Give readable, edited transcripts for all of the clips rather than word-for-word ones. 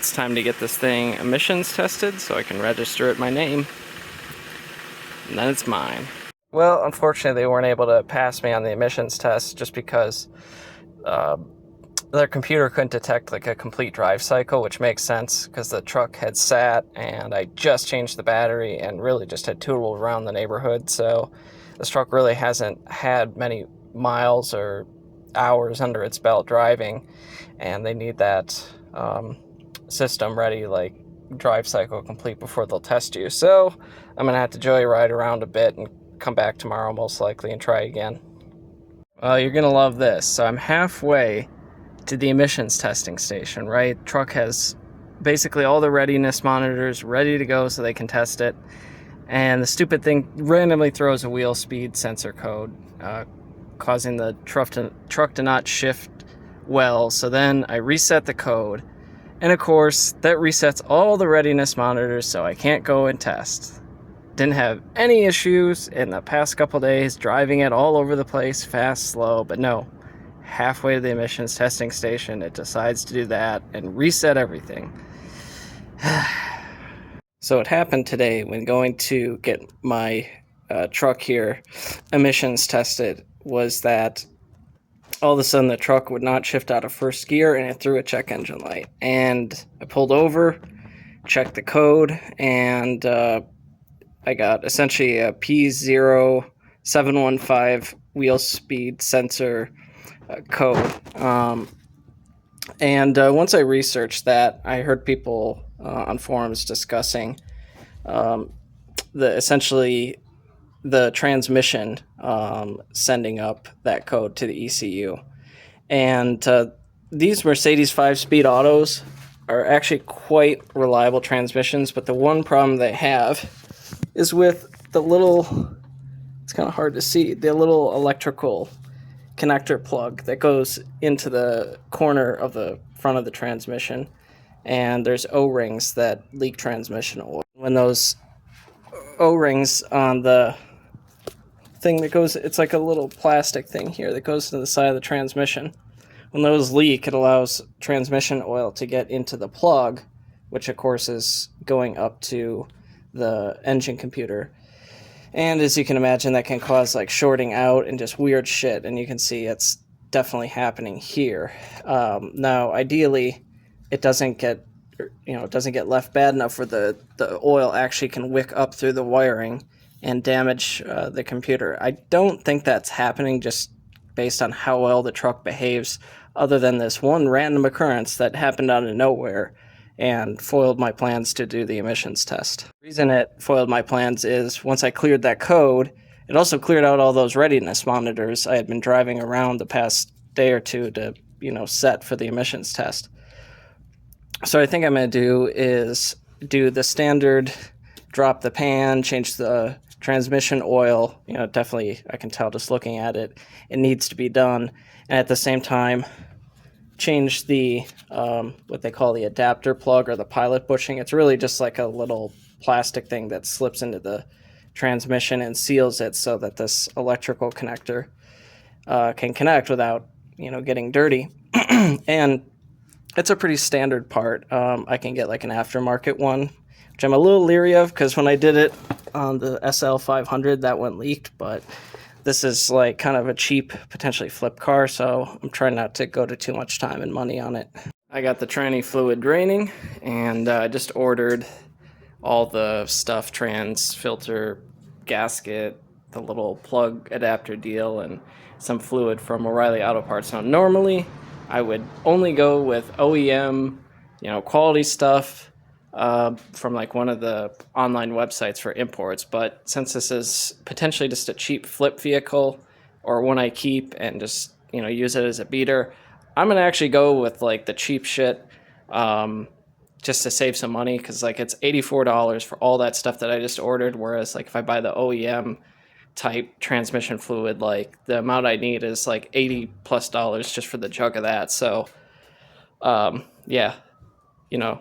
it's time to get this thing emissions tested so I can register it my name. And then it's mine. Well, unfortunately, they weren't able to pass me on the emissions test just because their computer couldn't detect like a complete drive cycle, which makes sense because the truck had sat and I just changed the battery and really just had tootled around the neighborhood. So this truck really hasn't had many miles or hours under its belt driving, and they need that system ready, like drive cycle complete, before they'll test you. So I'm gonna have to joyride around a bit and come back tomorrow most likely and try again. Well, you're gonna love this. So I'm halfway to the emissions testing station, right? Truck has basically all the readiness monitors ready to go so they can test it. And the stupid thing randomly throws a wheel speed sensor code, causing the truck to not shift well. So then I reset the code. And of course, that resets all the readiness monitors so I can't go and test. Didn't have any issues in the past couple days, driving it all over the place, fast, slow, but no. Halfway to the emissions testing station, it decides to do that and reset everything. So what happened today when going to get my truck here emissions tested was that all of a sudden the truck would not shift out of first gear and it threw a check engine light. And I pulled over, checked the code, and I got essentially a P0715 wheel speed sensor code. Once I researched that, I heard people on forums discussing essentially the transmission sending up that code to the ECU. And these Mercedes 5-speed autos are actually quite reliable transmissions, but the one problem they have is with the little, it's kind of hard to see, the little electrical connector plug that goes into the corner of the front of the transmission, and there's O-rings that leak transmission oil. When those O-rings on the thing that goes, it's like a little plastic thing here that goes to the side of the transmission. When those leak, it allows transmission oil to get into the plug, which of course is going up to the engine computer. And as you can imagine, that can cause like shorting out and just weird shit. And you can see it's definitely happening here. Now, ideally, it doesn't get left bad enough where the oil actually can wick up through the wiring and damage the computer. I don't think that's happening just based on how well the truck behaves, other than this one random occurrence that happened out of nowhere and foiled my plans to do the emissions test. The reason it foiled my plans is once I cleared that code, it also cleared out all those readiness monitors I had been driving around the past day or two to, set for the emissions test. So what I think I'm going to do is do the standard drop the pan, change the transmission oil. Definitely I can tell just looking at it, it needs to be done. And at the same time, change the what they call the adapter plug or the pilot bushing. It's really just like a little plastic thing that slips into the transmission and seals it so that this electrical connector can connect without getting dirty. And it's a pretty standard part. I can get like an aftermarket one, which I'm a little leery of because when I did it on the SL500, that one leaked, but this is like kind of a cheap, potentially flip car, so I'm trying not to go to too much time and money on it. I got the tranny fluid draining, and I just ordered all the stuff, trans, filter, gasket, the little plug adapter deal, and some fluid from O'Reilly Auto Parts. Now, normally, I would only go with OEM, quality stuff, from like one of the online websites for imports, but since this is potentially just a cheap flip vehicle or one I keep and just use it as a beater, I'm gonna actually go with like the cheap shit, just to save some money, because like it's $84 for all that stuff that I just ordered, whereas like if I buy the OEM type transmission fluid, like the amount I need is like $80+ just for the jug of that. So yeah,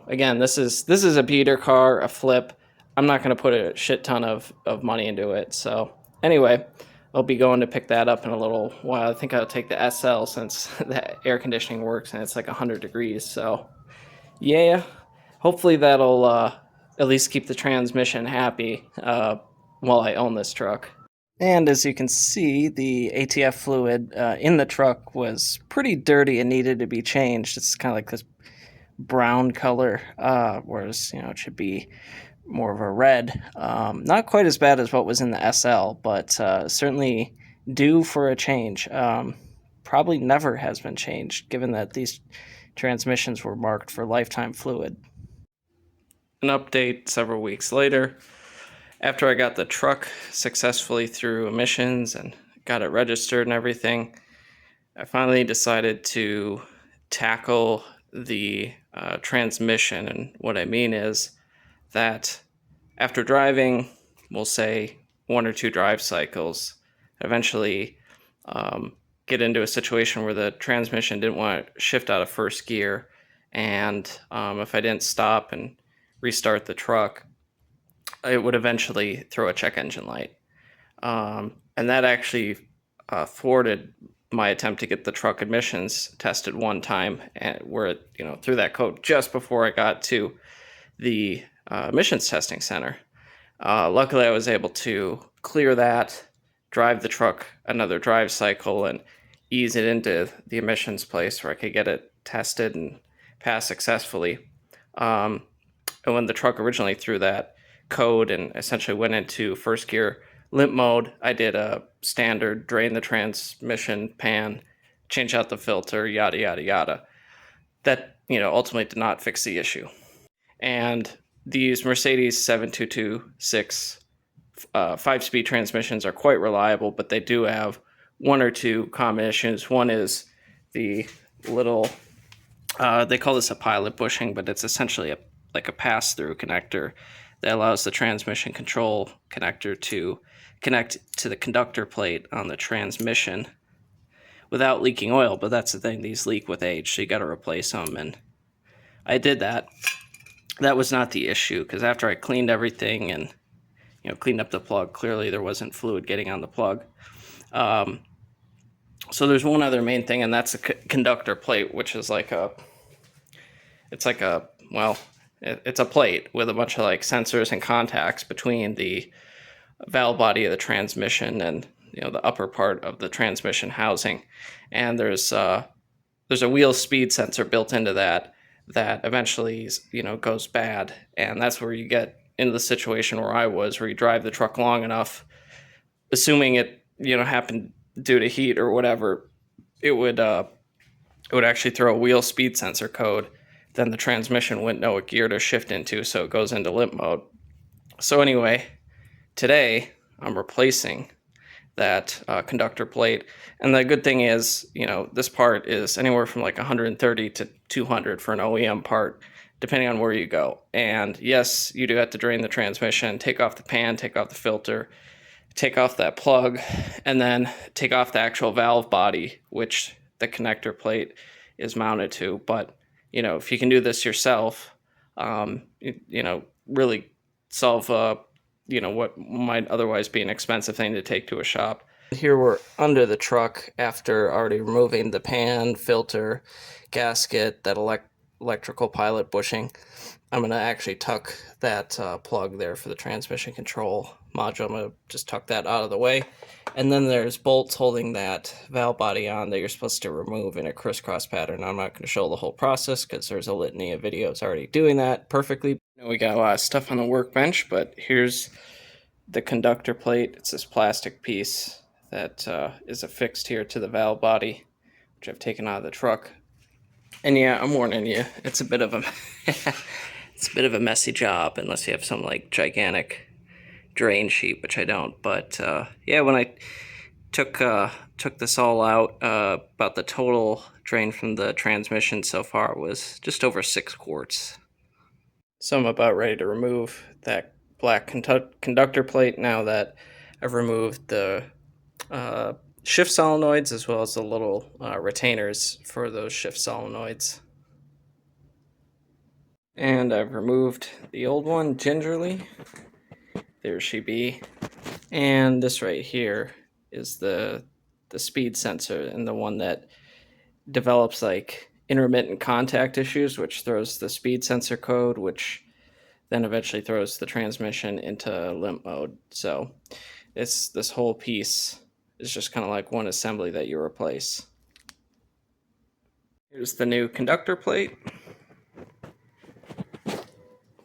again, this is a beater car, a flip. I'm not going to put a shit ton of money into it. So anyway, I'll be going to pick that up in a little while. I think I'll take the SL since the air conditioning works and it's like 100 degrees. So yeah, hopefully that'll at least keep the transmission happy while I own this truck. And as you can see, the ATF fluid in the truck was pretty dirty and needed to be changed. It's kind of like this brown color, whereas it should be more of a red. Not quite as bad as what was in the SL, but certainly due for a change. Probably never has been changed, given that these transmissions were marked for lifetime fluid. An update several weeks later. After I got the truck successfully through emissions and got it registered and everything, I finally decided to tackle the transmission. And what I mean is that after driving, we'll say 1 or 2 drive cycles, eventually get into a situation where the transmission didn't want to shift out of first gear. And if I didn't stop and restart the truck, it would eventually throw a check engine light. And that actually thwarted my attempt to get the truck emissions tested one time, and where it threw that code just before I got to the emissions testing center. Luckily, I was able to clear that, drive the truck another drive cycle, and ease it into the emissions place where I could get it tested and pass successfully. And when the truck originally threw that code and essentially went into first gear limp mode, I did a standard drain the transmission pan, change out the filter, yada, yada, yada. That, ultimately did not fix the issue. And these Mercedes 722/6 5-speed transmissions are quite reliable, but they do have 1 or 2 common issues. One is the little, they call this a pilot bushing, but it's essentially like a pass-through connector that allows the transmission control connector to connect to the conductor plate on the transmission without leaking oil. But that's the thing, these leak with age, so you got to replace them. And I did that. That was not the issue, because after I cleaned everything and cleaned up the plug, clearly there wasn't fluid getting on the plug. So there's one other main thing, and that's a conductor plate, which is it's a plate with a bunch of sensors and contacts between the valve body of the transmission and the upper part of the transmission housing. And there's a wheel speed sensor built into that eventually goes bad, and that's where you get into the situation where I was, where you drive the truck long enough, assuming it happened due to heat or whatever, it would actually throw a wheel speed sensor code. Then the transmission wouldn't know what gear to shift into, so it goes into limp mode. So anyway, today I'm replacing that conductor plate, and the good thing is, this part is anywhere from 130 to 200 for an OEM part, depending on where you go. And yes, you do have to drain the transmission, take off the pan, take off the filter, take off that plug, and then take off the actual valve body, which the connector plate is mounted to. But if you can do this yourself, really solve what might otherwise be an expensive thing to take to a shop. Here we're under the truck after already removing the pan, filter, gasket, that electrical pilot bushing. I'm going to actually tuck that plug there for the transmission control module. I'm going to just tuck that out of the way. And then there's bolts holding that valve body on that you're supposed to remove in a crisscross pattern. I'm not going to show the whole process because there's a litany of videos already doing that perfectly. We got a lot of stuff on the workbench, but here's the conductor plate. It's this plastic piece that is affixed here to the valve body, which I've taken out of the truck. And yeah, I'm warning you, it's a bit of a it's a bit of a messy job unless you have some gigantic drain sheet, which I don't. But yeah, when I took this all out, about the total drain from the transmission so far was just over 6 quarts. So I'm about ready to remove that black conductor plate now that I've removed the shift solenoids as well as the little retainers for those shift solenoids. And I've removed the old one gingerly. There she be. And this right here is the speed sensor, and the one that develops intermittent contact issues, which throws the speed sensor code, which then eventually throws the transmission into limp mode. So this whole piece is just kind of like one assembly that you replace. Here's the new conductor plate.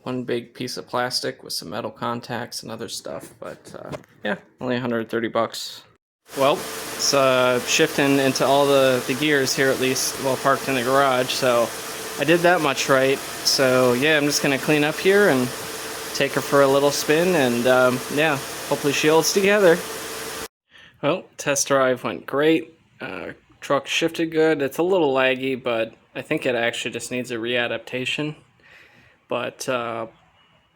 One big piece of plastic with some metal contacts and other stuff, but yeah, only 130 bucks. Well, it's shifting into all the gears here, at least while parked in the garage, so I did that much right. So yeah, I'm just gonna clean up here and take her for a little spin, and yeah, hopefully she holds together. Well, test drive went great. Truck shifted good. It's a little laggy, but I think it actually just needs a readaptation. But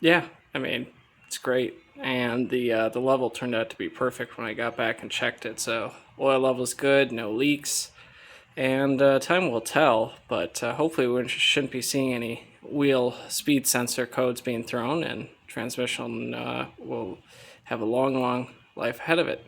yeah, I mean, it's great. And the level turned out to be perfect when I got back and checked it. So oil level's good, no leaks. And time will tell, but hopefully we shouldn't be seeing any wheel speed sensor codes being thrown, and transmission will have a long, long life ahead of it.